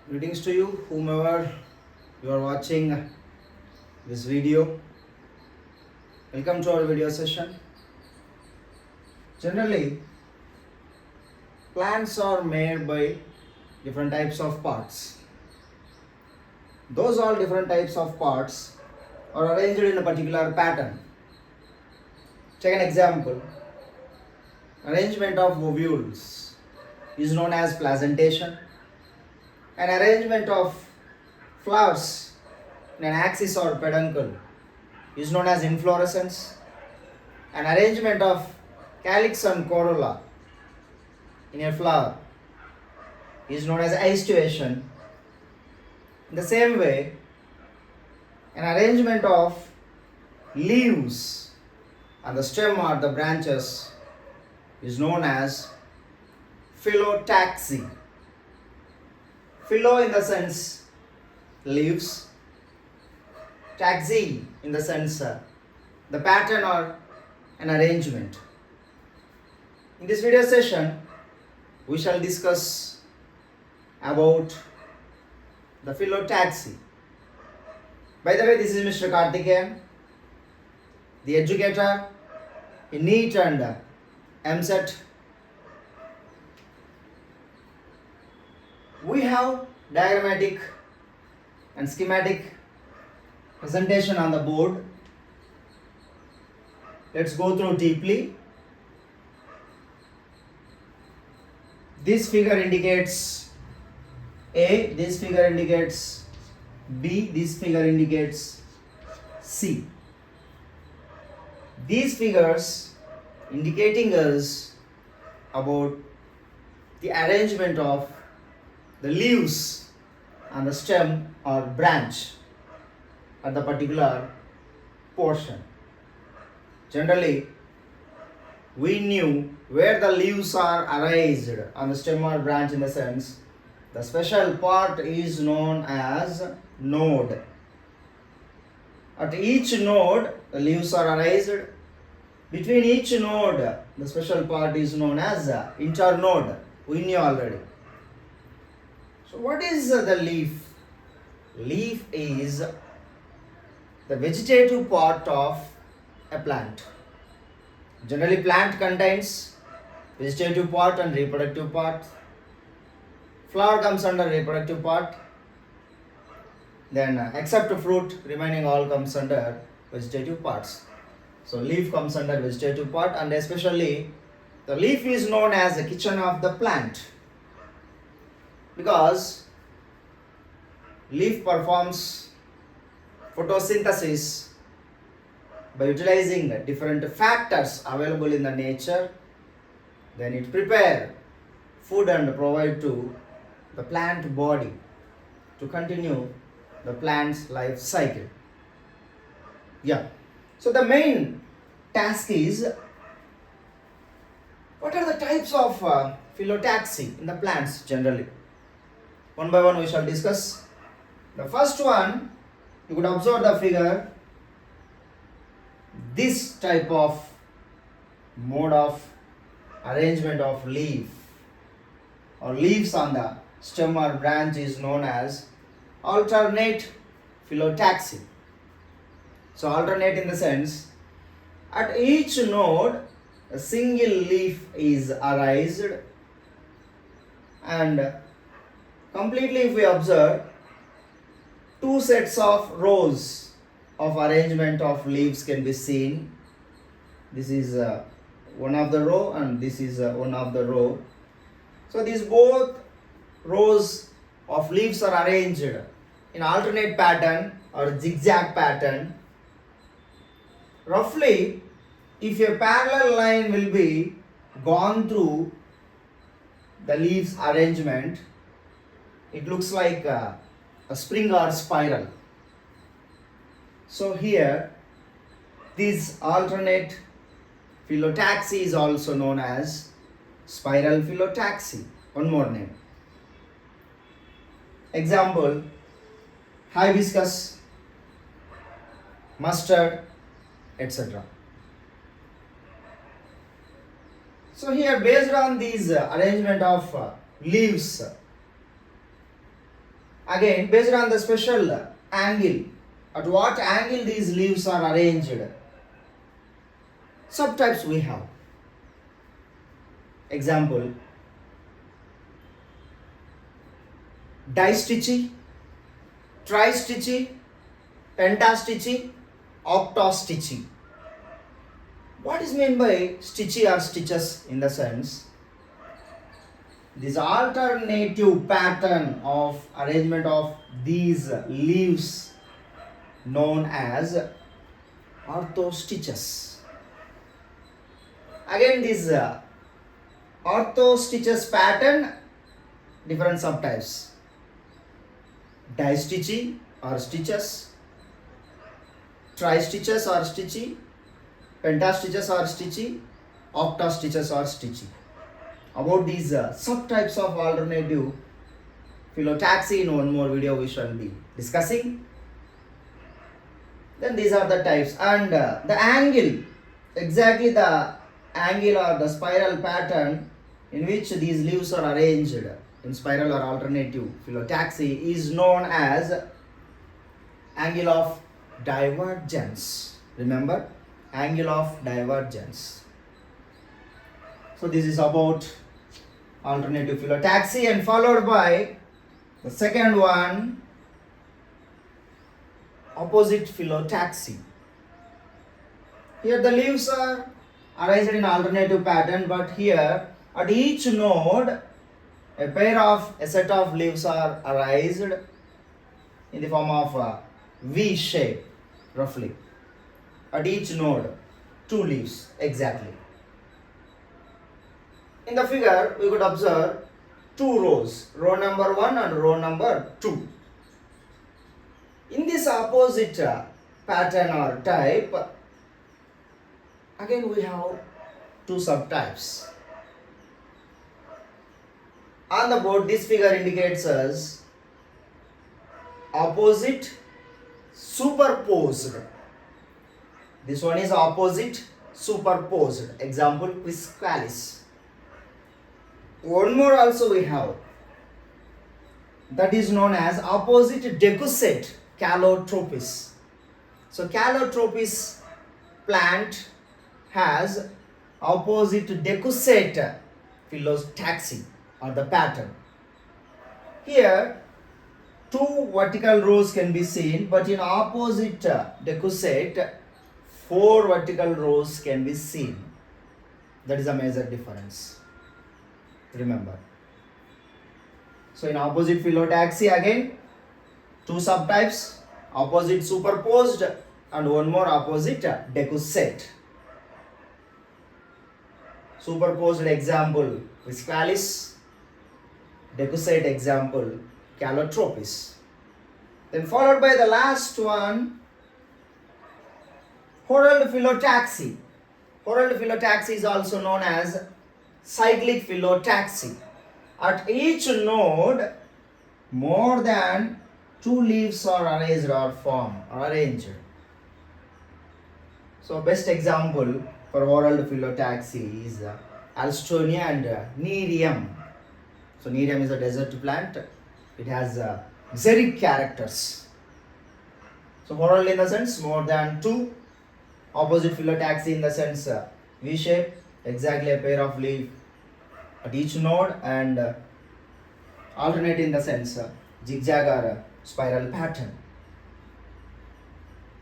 Greetings to you, whomever you are watching this video. Welcome to our video session. Generally, plants are made by different types of parts. Those all different types of parts are arranged in a particular pattern. Take an example. Arrangement of ovules is known as placentation. An arrangement of flowers in an axis or peduncle is known as inflorescence. An arrangement of calyx and corolla in a flower is known as aestivation. In the same way, an arrangement of leaves on the stem or the branches is known as phyllotaxy. Phyllo in the sense leaves, taxi in the sense the pattern or an arrangement. In this video session, we shall discuss about the phyllotaxy. By the way, this is Mr. Karthikeyan, the educator in NEET and MSET. We have diagrammatic and schematic presentation on the board. Let's go through deeply. This figure indicates A, this figure indicates B, this figure indicates C. These figures indicating us about the arrangement of the leaves on the stem or branch at the particular portion. Generally, we knew where the leaves are arranged on the stem or branch in the sense the special part is known as node. At each node, the leaves are arranged. Between each node, the special part is known as internode. We knew already. So what is the leaf? Leaf is the vegetative part of a plant. Generally, plant contains vegetative part and reproductive part. Flower comes under reproductive part. Then except fruit, remaining all comes under vegetative parts. So leaf comes under vegetative part, and especially the leaf is known as the kitchen of the plant, because leaf performs photosynthesis by utilizing different factors available in the nature. Then it prepare food and provide to the plant body to continue the plant's life cycle. Yeah. So the main task is, what are the types of phyllotaxy in the plants generally? One by one we shall discuss. The first one, you could observe the figure. This type of mode of arrangement of leaf or leaves on the stem or branch is known as alternate phyllotaxy. So alternate in the sense, at each node a single leaf is arranged, and completely if we observe, two sets of rows of arrangement of leaves can be seen. This is one of the row and this is one of the row. So these both rows of leaves are arranged in alternate pattern or zigzag pattern. Roughly, if a parallel line will be gone through the leaves arrangement, it looks like a spring or spiral. So here, this alternate phyllotaxy is also known as spiral phyllotaxy. One more name. Example, hibiscus, mustard, etc. So, So here based on these arrangement of leaves, Again, based on the special angle, at what angle these leaves are arranged, subtypes we have. Example, distitchy, tristitchy, pentastitchy, octostitchy. What is meant by stitchy or stitches? In the sense, this alternative pattern of arrangement of these leaves known as orthostitches. Again, this orthostitches pattern, different subtypes: distitchy or stitches, tristitches or stitchy, pentastitches or stitchy, octostitches or stitchy. About these subtypes of alternative phyllotaxy, in one more video we shall be discussing. Then these are the types, and the angle, exactly the angle or the spiral pattern in which these leaves are arranged in spiral or alternative phyllotaxy is known as angle of divergence. Remember, angle of divergence. So this is about alternative phyllotaxy, and followed by the second one, opposite phyllotaxy. Here the leaves are arranged in alternative pattern, but here at each node a set of leaves are arranged in the form of a V shape, roughly. At each node, 2 leaves exactly. In the figure, we could observe 2 rows, row number 1 and row number 2. In this opposite pattern or type, again we have 2 subtypes. On the board, this figure indicates us opposite superposed. This one is opposite superposed. Example, quisqualis. One more also we have, that is known as opposite decussate, calotropis. So calotropis plant has opposite decussate phyllotaxy or the pattern. Here 2 vertical rows can be seen, but in opposite decussate 4 vertical rows can be seen. That is a major difference. Remember. So in opposite phyllotaxy, again 2 subtypes, opposite superposed and one more opposite decussate. Superposed example quisqualis, decussate example calotropis. Then followed by the last one, whorled phyllotaxy. Whorled phyllotaxy is also known as cyclic phyllotaxy. At each node, more than 2 leaves are arranged or formed or arranged. So best example for whorled phyllotaxy is Alstonia and Nerium. So Nerium is a desert plant. It has xeric characters. So whorled in the sense more than 2, opposite phyllotaxy in the sense V shape, exactly a pair of leaf at each node, and alternate in the sense zigzag or spiral pattern.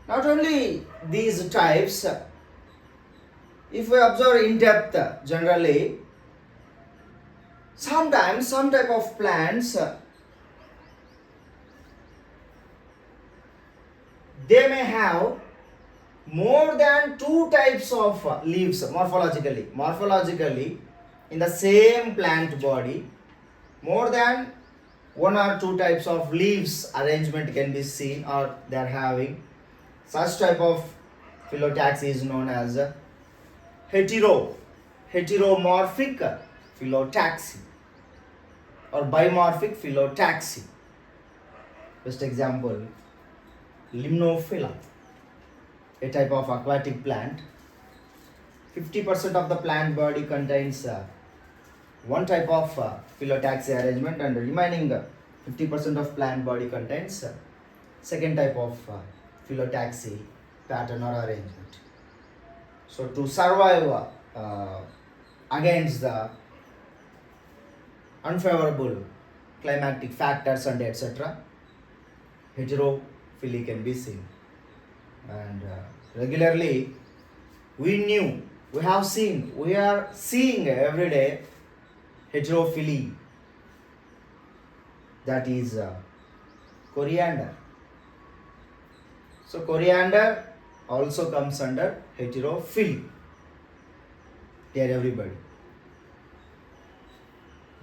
Not only these types, if we observe in depth, generally sometimes some type of plants they may have more than 2 types of leaves morphologically in the same plant body. More than 1 or 2 types of leaves arrangement can be seen, or they are having. Such type of phyllotaxy is known as heteromorphic phyllotaxy or bimorphic phyllotaxy. Best example, Limnophila, a type of aquatic plant. 50% of the plant body contains one type of phyllotaxy arrangement, and remaining 50% of plant body contains second type of phyllotaxy pattern or arrangement. So to survive against the unfavorable climatic factors and etc., heterophily can be seen. And regularly we are seeing every day heterophily, that is coriander. So coriander also comes under heterophily. Dear everybody,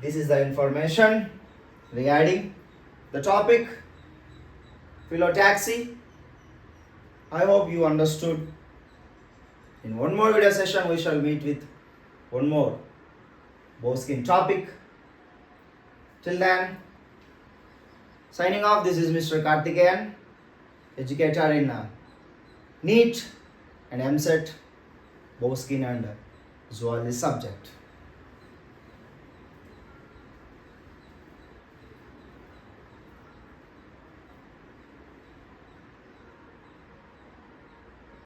this is the information regarding the topic phyllotaxy. I hope you understood. In one more video session we shall meet with one more bowskin topic. Till then, signing off. This is Mr. Karthikeyan, educator in NEET and MSET, bowskin and zoology subject.